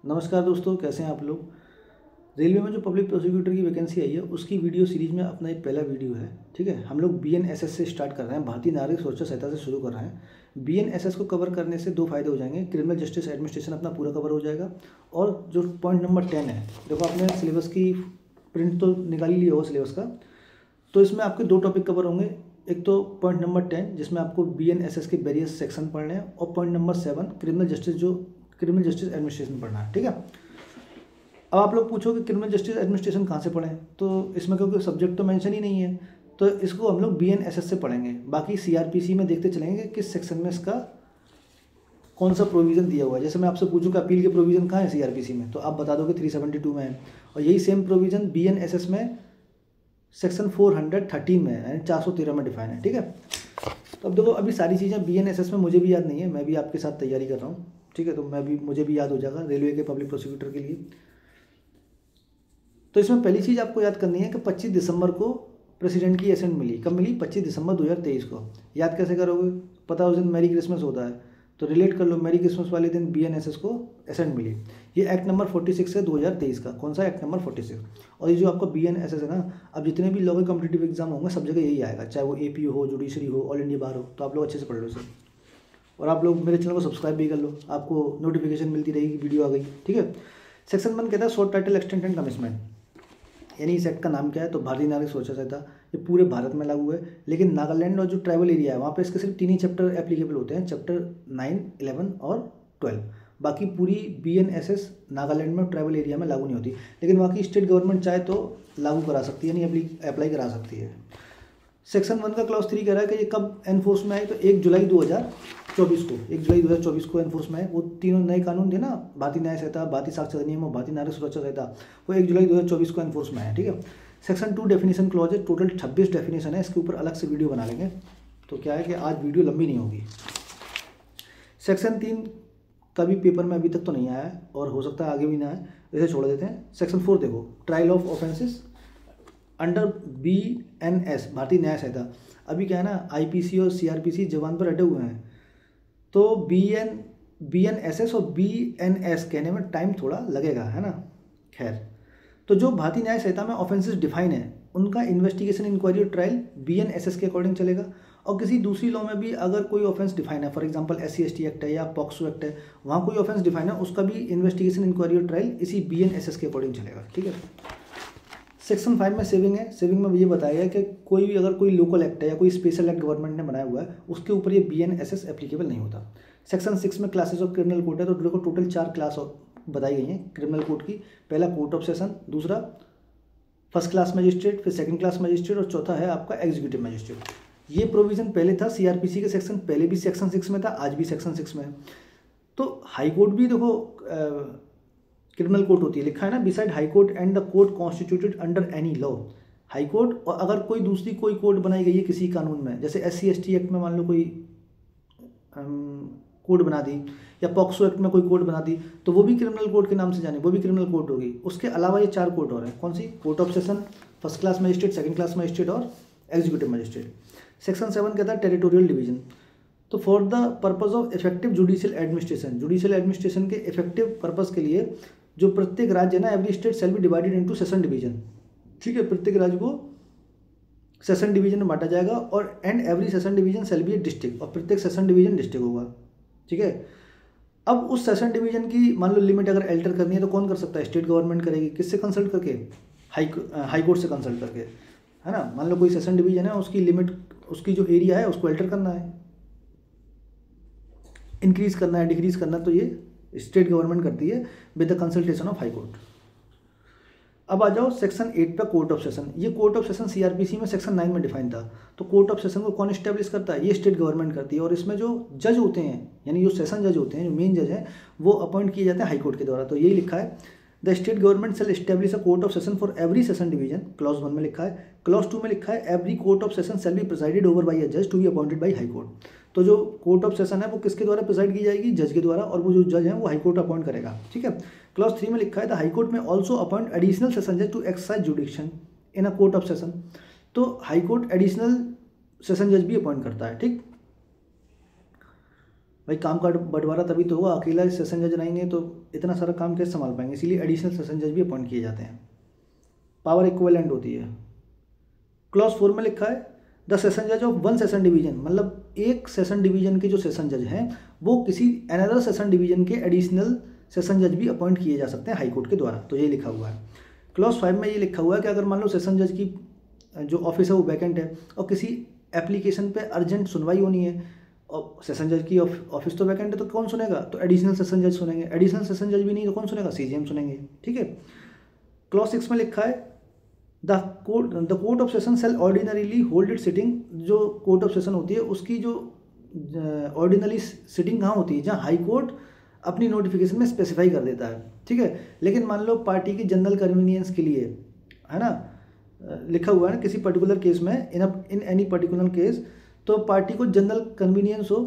नमस्कार दोस्तों, कैसे हैं आप लोग। रेलवे में जो पब्लिक प्रोसिक्यूटर की वैकेंसी आई है उसकी वीडियो सीरीज में अपना एक पहला वीडियो है। ठीक है, हम लोग BNSS से स्टार्ट कर रहे हैं, भारतीय नागरिक सुरक्षा संहिता से शुरू कर रहे हैं। BNSS को कवर करने से दो फायदे हो जाएंगे। क्रिमिनल जस्टिस एडमिनिस्ट्रेशन अपना पूरा कवर हो जाएगा। और जो पॉइंट नंबर 10 है, देखो आपने सिलेबस की प्रिंट तो निकाल ही लिया होगा सिलेबस का, तो इसमें आपके दो टॉपिक कवर होंगे। एक तो पॉइंट नंबर 10 जिसमें आपको BNSS के वेरियस सेक्शन पढ़ने हैं, और point number 7 criminal justice administration पढ़ना है। ठीक है, अब आप लोग पूछोगे क्रिमिनल जस्टिस एडमिनिस्ट्रेशन कहाँ से पढ़ें, तो इसमें क्योंकि सब्जेक्ट तो मेंशन ही नहीं है, तो इसको हम लोग BNSS से पढ़ेंगे। बाकी CRPC में देखते चलेंगे किस सेक्शन में इसका कौन सा प्रोविज़न दिया हुआ है। जैसे मैं आपसे पूछूँ कि अपील के प्रोविज़न कहाँ है CRPC में, तो आप बता दोगे 372 में है, और यही सेम प्रोविज़न BNSS में सेक्शन 413 में है, यानी 413 में डिफाइन है। ठीक है, तो अब देखो अभी सारी चीज़ें BNSS में मुझे भी याद नहीं है, मैं भी आपके साथ तैयारी कर रहा हूँ। ठीक है, तो मुझे भी याद हो जाएगा रेलवे के पब्लिक प्रोसिक्यूटर के लिए। तो इसमें पहली चीज़ आपको याद करनी है कि 25 दिसंबर को प्रेसिडेंट की एसेंट मिली। कब मिली? 25 दिसंबर 2023 को। याद कैसे करोगे? पता उस दिन मैरी क्रिसमस होता है, तो रिलेट कर लो, मैरी क्रिसमस वाले दिन BNSS को एसेंट मिली। ये एक्ट नंबर 46 है 2023 का। कौन सा? Act number 46। और ये जो आपका BNSS है ना, अब जितने भी लोग कॉम्पिटिटिव एग्जाम होंगे सब जगह यही आएगा, चाहे वो AP हो, जुडिशरी हो, ऑल इंडिया बार हो, तो आप लोग अच्छे से पढ़ लो इसे। और आप लोग मेरे चैनल को सब्सक्राइब भी कर लो, आपको नोटिफिकेशन मिलती रहेगी, वीडियो आ गई। ठीक है, सेक्शन 1 कहता है short title extent and commitment. यानी इस एक्ट का नाम क्या है? तो भारतीय नागरिक सुरक्षा संहिता। ये पूरे भारत में लागू है, लेकिन नागालैंड और जो ट्राइबल एरिया है वहाँ पे इसके सिर्फ 3 ही चैप्टर एप्लीकेबल होते हैं, चैप्टर 9, 11 और 12। बाकी पूरी BNSS नागालैंड में ट्राइबल एरिया में लागू नहीं होती, लेकिन वहाँ की स्टेट गवर्नमेंट चाहे तो लागू करा सकती है, यानी अप्लाई करा सकती है। सेक्शन 1 का क्लॉज 3 कह रहा है कि ये कब एनफोर्स में आए, तो 1 जुलाई 2024 को एनफोर्स में है। वो तीनों नए कानून थे ना, भारतीय न्याय संहिता, भारतीय साक्षरता अधिनियम और भारतीय नागरिक सुरक्षा संहिता, वो 1 जुलाई 2024 को एनफोर्स में है। ठीक है, सेक्शन 2 डेफिनेशन क्लॉज है, टोटल 26 डेफिनेशन है, इसके ऊपर अलग से वीडियो बना लेंगे। तो क्या है कि आज वीडियो लंबी नहीं होगी। सेक्शन 3 का भी पेपर में अभी तक तो नहीं आया है, और हो सकता है आगे भी ना आए, इसे छोड़ देते हैं। सेक्शन 4 देखो, trial of offences under BNS, भारतीय न्याय संहिता। अभी क्या है ना, IPC और CRPC जवान पर अटे हुए हैं, तो BNSS और BNS कहने में टाइम थोड़ा लगेगा, है ना। खैर, तो जो भारतीय न्याय संहिता में ऑफेंसेस डिफाइन है उनका इन्वेस्टिगेशन, इंक्वायरी और ट्रायल BNSS के अकॉर्डिंग चलेगा। और किसी दूसरी लॉ में भी अगर कोई ऑफेंस डिफाइन है, फॉर एग्जांपल SC/ST एक्ट है या पॉक्सो एक्ट है, वहाँ कोई ऑफेंस डिफाइन है, उसका भी इन्वेस्टिगेशन, इंक्वायरी और ट्रायल इसी BNSS के अकॉर्डिंग चलेगा। ठीक है, सेक्शन 5 में सेविंग है। सेविंग में ये बताया गया कि कोई भी अगर कोई लोकल एक्ट है या कोई स्पेशल एक्ट गवर्नमेंट ने बनाया हुआ है उसके ऊपर ये BNSS एप्लीकेबल नहीं होता। सेक्शन 6 में क्लासेस ऑफ क्रिमिनल कोर्ट है, तो देखो टोटल 4 क्लास बताई गई हैं क्रिमिनल कोर्ट की। पहला कोर्ट ऑफ सेशन, दूसरा फर्स्ट क्लास मजिस्ट्रेट, फिर सेकंड क्लास मजिस्ट्रेट, और चौथा है आपका एग्जीक्यूटिव मजिस्ट्रेट। ये प्रोविजन पहले था CRPC के सेक्शन, पहले भी सेक्शन 6 में था, आज भी सेक्शन 6 में है। तो हाई कोर्ट भी देखो क्रिमिनल कोर्ट होती है, लिखा है ना, beside high court and the court constituted under any law. High court, और अगर कोई दूसरी कोई कोर्ट बनाई गई है किसी कानून में, जैसे SC/ST एक्ट में मान लो कोई कोर्ट बना दी, या पॉक्सो एक्ट में कोई कोर्ट बना दी, तो वो भी क्रिमिनल कोर्ट के नाम से जाने, वो भी क्रिमिनल कोर्ट होगी। उसके अलावा ये 4 कोर्ट और हैं, कौन सी? Court of session, first class magistrate, second class magistrate और एग्जीक्यूटिव मजिस्ट्रेट। सेक्शन 7 कहता है टेरिटोरियल डिवीजन। तो for the purpose of effective judicial administration के इफेक्टिव पर्पज के लिए जो प्रत्येक राज्य है ना, every state shall be divided into session division. ठीक है, प्रत्येक राज्य को सेशन डिवीजन में बांटा जाएगा, और and every session division shall be a district, और प्रत्येक सेशन डिवीजन डिस्ट्रिक्ट होगा। ठीक है, अब उस सेशन डिवीजन की मान लो लिमिट अगर अल्टर करनी है तो कौन कर सकता है? स्टेट गवर्नमेंट करेगी। किससे कंसल्ट करके? हाई कोर्ट से कंसल्ट करके, है ना। मान लो कोई सेशन डिवीजन है, उसकी लिमिट, उसकी जो एरिया है उसको अल्टर करना है, इंक्रीज करना है, डिक्रीज करना है, तो ये स्टेट गवर्नमेंट करती है with the consultation of high court. अब आ जाओ सेक्शन 8 पे, कोर्ट ऑफ सेशन। ये कोर्ट ऑफ सेशन CRPC में सेक्शन 9 में डिफाइन था। तो कोर्ट ऑफ सेशन को कौन एस्टेब्लिश करता है? ये स्टेट गवर्नमेंट करती है, और इसमें जो जज होते हैं, यानी जो सेशन जज होते हैं, जो मेन जज हैं, वो अपॉइंट किए जाते हैं हाई कोर्ट के द्वारा। तो यही लिखा है, the state government shall establish a court of session for every session division. Clause 1 में लिखा है। क्लॉज 2 में लिखा है, every court of session shall be presided over by a जज to be appointed by high court. तो जो court of session है वो किसके द्वारा प्रिसाइड की जाएगी? जज के द्वारा, और वो जो जज है वो हाई कोर्ट अपॉइंट करेगा। ठीक है, क्लॉज 3 में लिखा है, the high court may also appoint additional session जज to exercise jurisdiction in a court of session. तो हाई कोर्ट एडिशनल सेशन जज भी अपॉइंट करता है। ठीक, भाई काम का बंटवारा तभी तो होगा, अकेला सेशन जज रहेंगे तो इतना सारा काम कैसे संभाल पाएंगे, इसीलिए एडिशनल सेशन जज भी अपॉइंट किए जाते हैं, पावर इक्विवेलेंट होती है। क्लॉज 4 में लिखा है द सेशन जज ऑफ वन सेशन डिवीजन, मतलब एक सेशन डिवीजन के जो सेशन जज हैं वो किसी अनदर सेशन डिवीजन के एडिशनल सेशन जज भी अपॉइंट किए जा सकते हैं हाई कोर्ट के द्वारा, तो ये लिखा हुआ है। क्लॉज 5 में ये लिखा हुआ है कि अगर मान लो सेशन जज की जो ऑफिस है वो वैकेंट है और किसी एप्लीकेशन पे अर्जेंट सुनवाई होनी है और सेशन जज की ऑफिस तो वैकेंट है तो कौन सुनेगा, तो एडिशनल सेशन जज सुनेंगे, एडिशनल सेशन जज भी नहीं तो कौन सुनेगा, सीजीएम सुनेंगे, ठीक है। क्लॉज 6 में लिखा है the court of session shall ordinarily hold it sitting, जो कोर्ट ऑफ सेशन होती है उसकी जो ऑर्डिनरी सिटिंग कहाँ होती है, जहाँ हाई कोर्ट अपनी नोटिफिकेशन में स्पेसिफाई कर देता है, ठीक है। लेकिन मान लो पार्टी की जनरल कन्वीनियंस के लिए, है ना, लिखा हुआ है ना किसी पर्टिकुलर केस में, इन एनी पर्टिकुलर केस, तो पार्टी को जनरल कन्वीनियंस हो,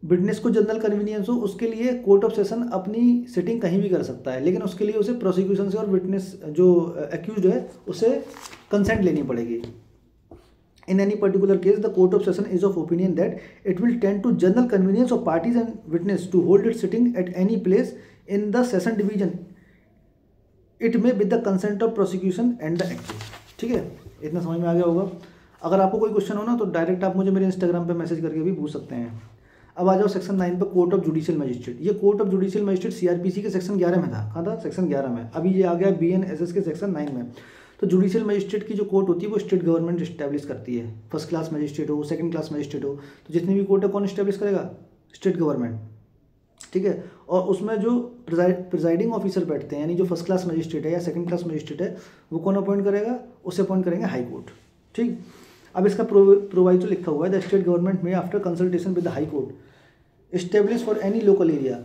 विटनेस को जनरल कन्वीनियंस हो, उसके लिए कोर्ट ऑफ सेशन अपनी सिटिंग कहीं भी कर सकता है, लेकिन उसके लिए उसे प्रोसिक्यूशन से और विटनेस जो एक्यूज्ड है उसे कंसेंट लेनी पड़ेगी। In any particular case the court of session is of opinion that it will tend to general convenience of parties and witness to hold it sitting at any place in the session division it may with the consent of prosecution and the accuse, ठीक है। इतना समझ में आ गया होगा। अगर आपको कोई क्वेश्चन हो ना तो डायरेक्ट आप मुझे मेरे इंस्टाग्राम पे मैसेज करके भी पूछ सकते हैं। अब आ जाओ सेक्शन 9 पे, कोर्ट ऑफ जुडिशियल मजिस्ट्रेट। ये court of judicial magistrate CrPC के सेक्शन 11 में था, कहाँ था, सेक्शन 11 में। अभी ये आ गया बीएनएसएस के सेक्शन 9 में। तो जुडिशियल मजिस्ट्रेट की जो कोर्ट होती है वो स्टेट गवर्नमेंट इस्टेब्लिश करती है, फर्स्ट क्लास मजिस्ट्रेट हो, सेकंड क्लास मजिस्ट्रेट हो, तो जितनी भी कोर्ट है कौन इस्टेब्लिश करेगा, स्टेट गवर्नमेंट, ठीक है। और उसमें जो प्रिजाइडिंग ऑफिसर बैठते हैं, यानी जो फर्स्ट क्लास मजिस्ट्रेट है या सेकंड क्लास मजिस्ट्रेट है, वो कौन अपॉइंट करेगा, उसे अपॉइंट करेंगे हाई कोर्ट, ठीक। अब इसका प्रोवाइजो लिखा हुआ है द स्टेट गवर्नमेंट में after consultation with the high court establish for any local area,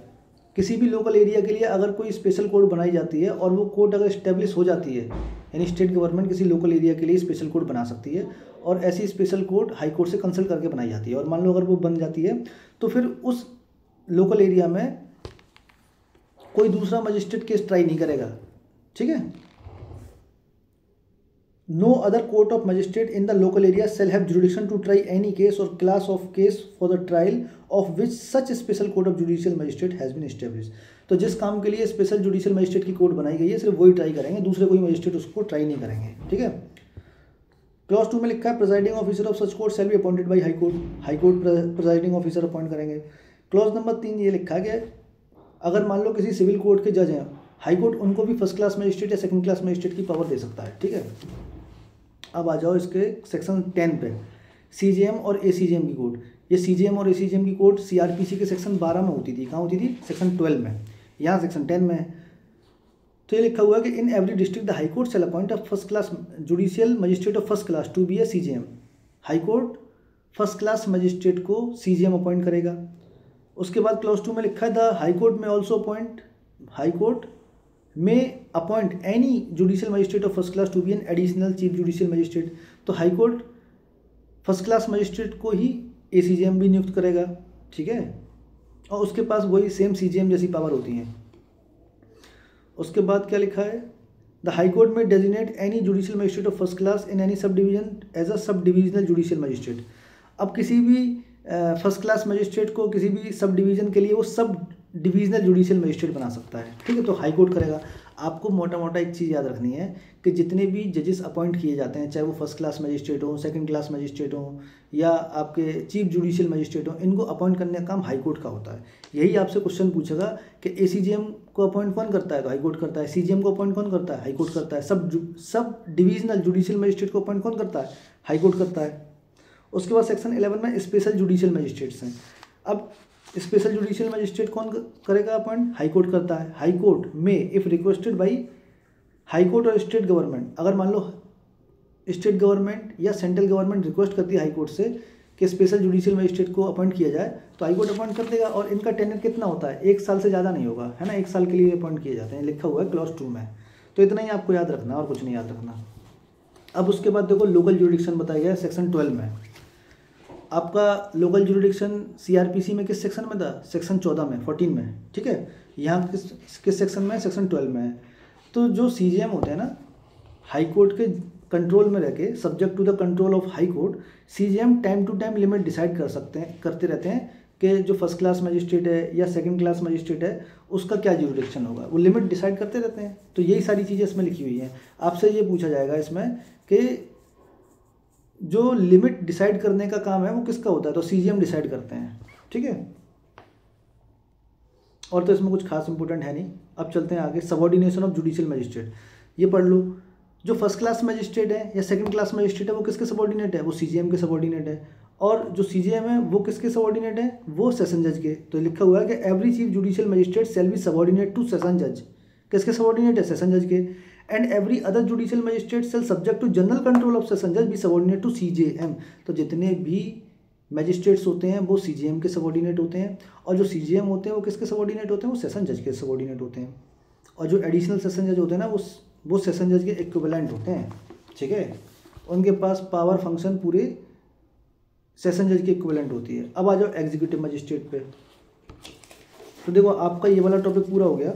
किसी भी लोकल एरिया के लिए अगर कोई स्पेशल कोड बनाई जाती है और वो कोड अगर इस्टेब्लिश हो जाती है, यानी स्टेट गवर्नमेंट किसी लोकल एरिया के लिए स्पेशल कोड बना सकती है और ऐसी स्पेशल कोड हाई कोर्ट से कंसल्ट करके बनाई जाती है, और मान लो अगर वो बन जाती है तो फिर उस लोकल एरिया में कोई दूसरा मजिस्ट्रेट केस ट्राई नहीं करेगा, ठीक है। No other court of magistrate in the local area shall have jurisdiction to try any case और class of case for the trial of which such special court of judicial magistrate has been establish. तो जिस काम के लिए special judicial magistrate की court बनाई गई है सिर्फ वही ट्राई करेंगे, दूसरे कोई मजिस्ट्रेट उसको ट्राई नहीं करेंगे, ठीक है। क्लॉज 2 में लिखा है presiding officer of such court shall be appointed by high court, high court presiding officer appoint करेंगे। क्लॉज नंबर 3 ये लिखा है कि अगर मान लो किसी सिविल कोर्ट के जज हैं, हाई कोर्ट उनको भी फर्स्ट क्लास मजिस्ट्रेट या सेकंड क्लास मजिस्ट्रेट की पावर दे सकता है, ठीक है। अब आ जाओ इसके सेक्शन 10 पे, सीजीएम और एसीजीएम की कोर्ट। ये सीजीएम और एसीजीएम की कोर्ट सीआरपीसी के सेक्शन 12 में होती थी, कहाँ होती थी, सेक्शन 12 में, यहाँ सेक्शन 10 में है। तो ये लिखा हुआ है कि in every district the high court shall appoint a first class judicial magistrate of first class to be a CGM. High court first class magistrate को सीजीएम अपॉइंट करेगा। उसके बाद क्लॉज 2 में लिखा है the high court may also appoint, high court may appoint any judicial magistrate of first class to be an additional chief judicial magistrate. तो high court first class magistrate को ही ACGM भी नियुक्त करेगा, ठीक है, और उसके पास वही सेम सीजीएम जैसी पावर होती हैं। उसके बाद क्या लिखा है, the high court may designate any judicial magistrate of first class in any sub division as a sub divisional judicial magistrate. अब किसी भी फर्स्ट क्लास मजिस्ट्रेट को किसी भी सब डिवीजन के लिए वो सब डिविजनल जुडिशियल मजिस्ट्रेट बना सकता है, ठीक है, तो हाई कोर्ट करेगा। आपको मोटा मोटा एक चीज़ याद रखनी है कि जितने भी जजेस अपॉइंट किए जाते हैं, चाहे वो फर्स्ट क्लास मजिस्ट्रेट हो, सेकंड क्लास मजिस्ट्रेट हो या आपके चीफ जुडिशियल मजिस्ट्रेट हो, इनको अपॉइंट करने का काम हाई कोर्ट का होता है। यही आपसे क्वेश्चन पूछेगा कि एसीजीएम को अपॉइंट कौन करता है, तो हाई कोर्ट करता है। सीजीएम को अपॉइंट कौन करता है, हाई कोर्ट करता है। सब डिविजनल जुडिशियल मजिस्ट्रेट को अपॉइंट कौन करता है, हाई कोर्ट करता है। उसके बाद सेक्शन 11 में स्पेशल जुडिशियल मजिस्ट्रेट्स हैं। अब स्पेशल जुडिशियल मजिस्ट्रेट कौन करेगा अपॉइंट, हाई कोर्ट करता है। हाई कोर्ट में if requested by high court और स्टेट गवर्नमेंट, अगर मान लो स्टेट गवर्नमेंट या सेंट्रल गवर्नमेंट रिक्वेस्ट करती है हाई कोर्ट से कि स्पेशल जुडिशियल मजिस्ट्रेट को अपॉइंट किया जाए, तो हाई कोर्ट अपॉइंट कर देगा। और इनका टेन्योर कितना होता है, 1 साल से ज़्यादा नहीं होगा, है ना, 1 साल के लिए अपॉइंट किए जाते हैं, लिखा हुआ है क्लॉज 2 में। तो इतना ही आपको याद रखना और कुछ नहीं याद रखना। अब उसके बाद देखो लोकल जुरिडिक्शन बताया गया है सेक्शन 12 में। आपका लोकल जुरिडिक्शन सीआरपीसी में किस सेक्शन में था, सेक्शन 14 में, 14 में, ठीक है। यहाँ किस सेक्शन में, सेक्शन 12 में है। तो जो सीजीएम होते हैं ना, हाई कोर्ट के कंट्रोल में रह के subject to the control of high court, CGM time to time limit decide करते रहते हैं कि जो फर्स्ट क्लास मजिस्ट्रेट है या सेकंड क्लास मजिस्ट्रेट है उसका क्या ज्यूरिडिक्शन होगा, वो लिमिट डिसाइड करते रहते हैं। तो यही सारी चीज़ें इसमें लिखी हुई हैं। आपसे ये पूछा जाएगा इसमें कि जो लिमिट डिसाइड करने का काम है वो किसका होता है, तो सीजीएम डिसाइड करते हैं, ठीक है। और तो इसमें कुछ खास इंपॉर्टेंट है नहीं। अब चलते हैं आगे, सबऑर्डिनेशन ऑफ जुडिशियल मजिस्ट्रेट, ये पढ़ लो। जो फर्स्ट क्लास मजिस्ट्रेट है या सेकंड क्लास मजिस्ट्रेट है वो किसके सबऑर्डिनेट है, वो सीजीएम के सबऑर्डिनेट है। और जो सीजीएम है वो किसके सबऑर्डिनेट है, वो सेशन जज के। तो लिखा हुआ है कि every chief judicial magistrate shall be subordinate to session जज, किसके सबऑर्डिनेट है, सेशन जज के। And every other judicial magistrate shall subject to general control of session जज बी सबऑर्डिनेट टू सीजेएम। तो जितने भी मजिस्ट्रेट्स होते हैं वो सीजीएम के सबऑर्डिनेट होते हैं, और जो सीजीएम होते हैं वो किसके सबऑर्डिनेट होते हैं, वो सेशन जज के सबऑर्डिनेट होते हैं। और जो एडिशनल सेशन जज होते हैं ना वो सेशन जज के इक्विवेलेंट होते हैं, ठीक है। उनके पास पावर फंक्शन पूरे सेशन जज के इक्विवेलेंट होती है। अब आ जाओ एग्जीक्यूटिव मजिस्ट्रेट पे। तो देखो आपका ये वाला टॉपिक पूरा हो गया,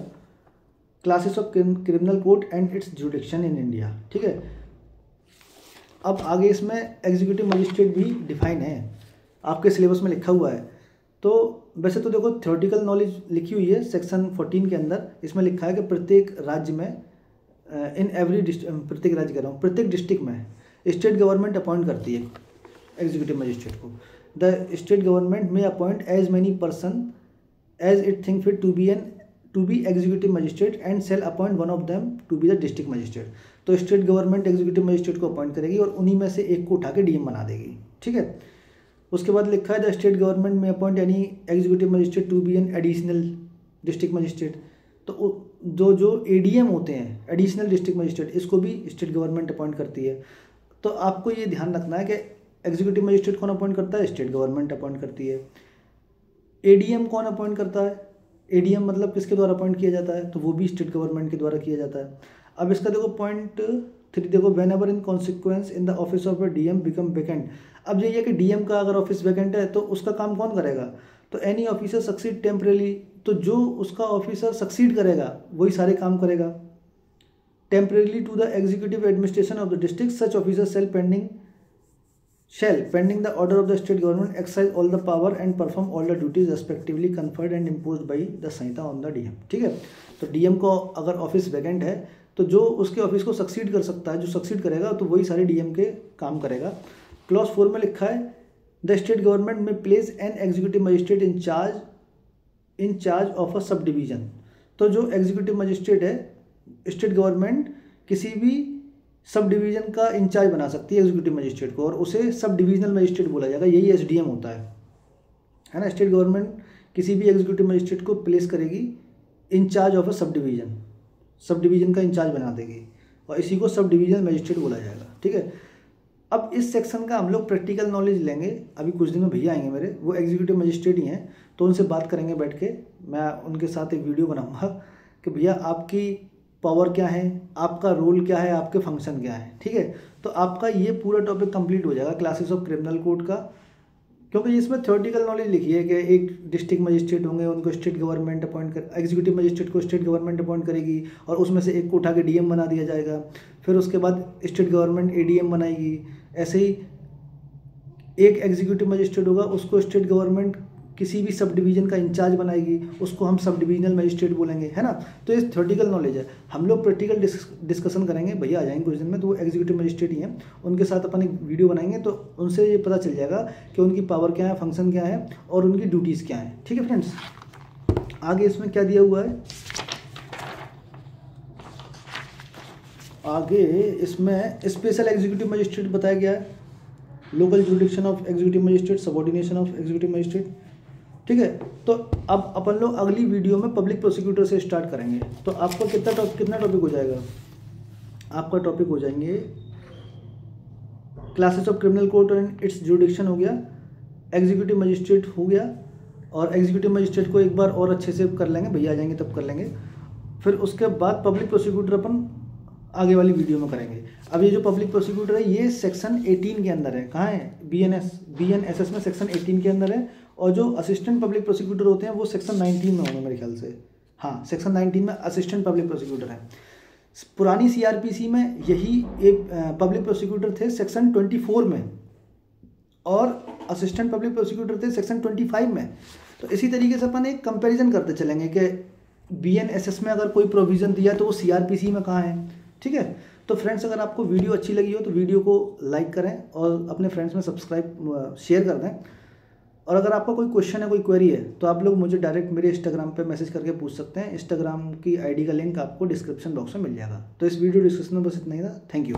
classes of criminal code and it's जुडिक्शन in India, ठीक है। अब आगे इसमें एग्जीक्यूटिव मजिस्ट्रेट भी डिफाइन है, आपके सिलेबस में लिखा हुआ है। तो वैसे तो देखो थ्योरेटिकल नॉलेज लिखी हुई है सेक्शन 14 के अंदर। इसमें लिखा है कि प्रत्येक राज्य में प्रत्येक राज्य कह रहा हूँ, प्रत्येक डिस्ट्रिक्ट में स्टेट गवर्नमेंट अपॉइंट करती है एग्जीक्यूटिव मजिस्ट्रेट को। The state government may appoint as many person as it think fit to be executive magistrate and shall appoint one of them to be the district magistrate. तो state government executive magistrate को appoint करेगी और उन्हीं में से एक को उठा के डीएम बना देगी, ठीक है। उसके बाद लिखा है the state government may appoint any executive magistrate to be an additional district magistrate. तो जो एडीएम होते हैं एडिशनल डिस्ट्रिक्ट मजिस्ट्रेट, इसको भी स्टेट गवर्नमेंट अपॉइंट करती है। तो आपको ये ध्यान रखना है कि एग्जीक्यूटिव मजिस्ट्रेट कौन अपॉइंट करता है, स्टेट गवर्नमेंट अपॉइंट करती है। एडीएम कौन अपॉइंट करता है, एडीएम मतलब किसके द्वारा अपॉइंट किया जाता है, तो वो भी स्टेट गवर्नमेंट के द्वारा किया जाता है। अब इसका देखो पॉइंट 3 देखो, when ever in consequence in the office of a DM become vacant. अब यही है कि डीएम का अगर ऑफिस वैकेंट है तो उसका काम कौन करेगा, तो एनी ऑफिसर सक्सीड टेम्परेली, तो जो उसका ऑफिसर सक्सीड करेगा वही सारे काम करेगा। Temporarily to the executive administration of the district such officer shall pending the order of the state government exercise all the power and perform all the duties respectively conferred and imposed by the Samhita on the DM, ठीक है। तो DM को अगर office vacant है तो जो उसके office को सक्सीड कर सकता है, जो सक्सीड करेगा तो वही सारे डीएम के काम करेगा। क्लॉज 4 में लिखा है द स्टेट गवर्नमेंट में place an executive magistrate in charge of a sub division. तो जो एग्जीक्यूटिव मजिस्ट्रेट है स्टेट गवर्नमेंट किसी भी सब डिवीजन का इंचार्ज बना सकती है एग्जीक्यूटिव मजिस्ट्रेट को, और उसे सब डिविजनल मजिस्ट्रेट बोला जाएगा, यही एसडीएम होता है ना। स्टेट गवर्नमेंट किसी भी एग्जीक्यूटिव मजिस्ट्रेट को प्लेस करेगी in charge of a sub division का इंचार्ज बना देगी, और इसी को सब डिविजनल मजिस्ट्रेट बोला जाएगा, ठीक है। अब इस सेक्शन का हम लोग प्रैक्टिकल नॉलेज लेंगे। अभी कुछ दिन में भैया आएंगे मेरे, वो एग्जीक्यूटिव मजिस्ट्रेट ही हैं, तो उनसे बात करेंगे बैठ के। मैं उनके साथ एक वीडियो बनाऊँगा कि भैया आपकी पावर क्या है, आपका रोल क्या है, आपके फंक्शन क्या है, ठीक है। तो आपका ये पूरा टॉपिक कंप्लीट हो जाएगा क्लासेस ऑफ क्रिमिनल कोड का, क्योंकि इसमें थ्योरेटिकल नॉलेज लिखी है कि एक डिस्ट्रिक्ट मजिस्ट्रेट होंगे, उनको स्टेट गवर्नमेंट अपॉइंट कर, एग्जीक्यूटिव मजिस्ट्रेट को स्टेट गवर्नमेंट अपॉइंट करेगी और उसमें से एक को उठा के डीएम बना दिया जाएगा। फिर उसके बाद स्टेट गवर्नमेंट एडीएम बनाएगी। ऐसे ही एक एग्जीक्यूटिव मजिस्ट्रेट होगा, उसको स्टेट गवर्नमेंट किसी भी सब डिवीजन का इंचार्ज बनाएगी, उसको हम सब डिविजनल मजिस्ट्रेट बोलेंगे, है ना। तो ये थ्योरेटिकल नॉलेज है। हम लोग प्रैक्टिकल डिस्कशन करेंगे, भैया आ जाएंगे कुछ दिन में, तो वो एग्जीक्यूटिव मजिस्ट्रेट ही हैं, उनके साथ अपन एक वीडियो बनाएंगे, तो उनसे ये पता चल जाएगा कि उनकी पावर क्या है, फंक्शन क्या है और उनकी ड्यूटीज़ क्या है, ठीक है फ्रेंड्स। आगे इसमें क्या दिया हुआ है, आगे इसमें स्पेशल एग्जीक्यूटिव मजिस्ट्रेट बताया गया है, local जुडिक्शन of executive magistrate, subordination of executive magistrate, ठीक है। तो अब अपन लोग अगली वीडियो में पब्लिक प्रोसिक्यूटर से स्टार्ट करेंगे। तो आपका कितना टॉपिक हो जाएगा, आपका टॉपिक हो जाएंगे classes of criminal code and it's जुडिक्शन हो गया, एग्जीक्यूटिव मजिस्ट्रेट हो गया, और एग्जीक्यूटिव मजिस्ट्रेट को एक बार और अच्छे से कर लेंगे, भैया आ जाएंगे तब कर लेंगे। फिर उसके बाद पब्लिक प्रोसिक्यूटर अपन आगे वाली वीडियो में करेंगे। अब ये जो पब्लिक प्रोसिक्यूटर है ये सेक्शन 18 के अंदर है, कहाँ है, BNSS में सेक्शन 18 के अंदर है, और जो असिस्टेंट पब्लिक प्रोसिक्यूटर होते हैं वो सेक्शन 19 में होंगे मेरे ख्याल से। हाँ, सेक्शन 19 में असिस्टेंट पब्लिक प्रोसिक्यूटर है। पुरानी CRPC में यही एक पब्लिक प्रोसिक्यूटर थे सेक्शन 24 में, और असिस्टेंट पब्लिक प्रोसिक्यूटर थे सेक्शन 25 में। तो इसी तरीके से अपन एक कंपैरिजन करते चलेंगे कि BNSS में अगर कोई प्रोविज़न दिया तो वो CRPC में कहाँ है, ठीक है। तो फ्रेंड्स, अगर आपको वीडियो अच्छी लगी हो तो वीडियो को लाइक करें और अपने फ्रेंड्स में सब्सक्राइब शेयर कर दें। और अगर आपका कोई क्वेश्चन है, कोई क्वेरी है, तो आप लोग मुझे डायरेक्ट मेरे इंस्टाग्राम पे मैसेज करके पूछ सकते हैं। इंस्टाग्राम की ID का लिंक आपको डिस्क्रिप्शन बॉक्स में मिल जाएगा। तो इस वीडियो डिस्क्रिप्शन में बस इतना ही था। Thank you.